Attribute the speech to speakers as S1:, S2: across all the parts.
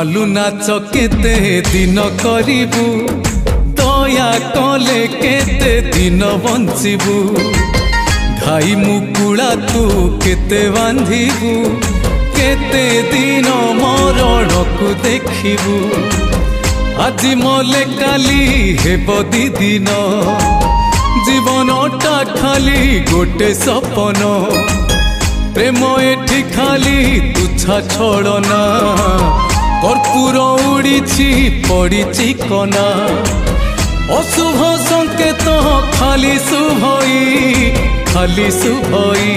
S1: Value নাচ কেতে দিন করিবু দয়া কলে কেতে দিন বঞ্চিবু ঘাই মুকুলা তু কেতে বাঁধিবু কেতে দিন মরণকু দেখিবু আজি মলে কালি হেব দিদিন জীবনটা খালি গোটে সপন প্রেম এটি খালি তুচ্ছা ছড়না কর্পূর উড়িছি পড়িছি কনা অশুভ সংকেত খালি শুভই খালি শুভই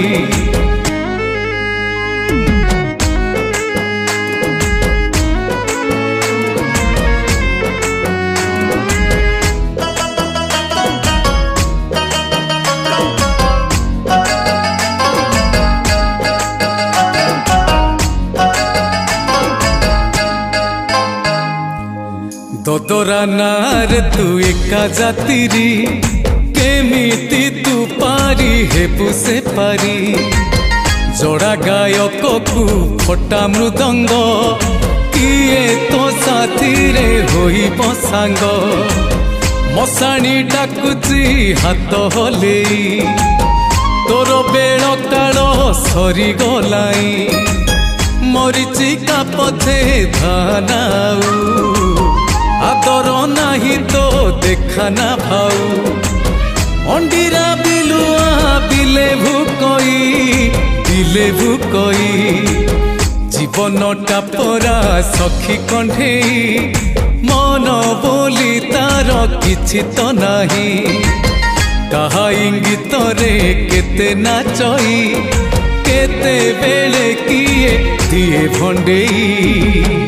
S1: দদরা নার তু একা জাতিরি কেমিতি তু পারি হেবু সে পারি জোড়া গায়ককু ফটা মৃদঙ্গ কিয়ে তো সাথীরে হইব সাঙ্গ মশাণী ডাকুচি হাত হলেই তোর বেଳ কাଳ সরি গলাই মরিচিকা পথে ধানাউ আদর নাহি তো দেখা না ভাউ অন্ডিরা বিলুয়া বিলে ভুকই জীবনটা পরা সখী কণ্ঠেই মন বলি তার কিছু তো নাহি কাহা ইঙ্গিতরে কেতে নাচই কেতে বেলে কিয়ে দিয়ে ভণ্ডেই।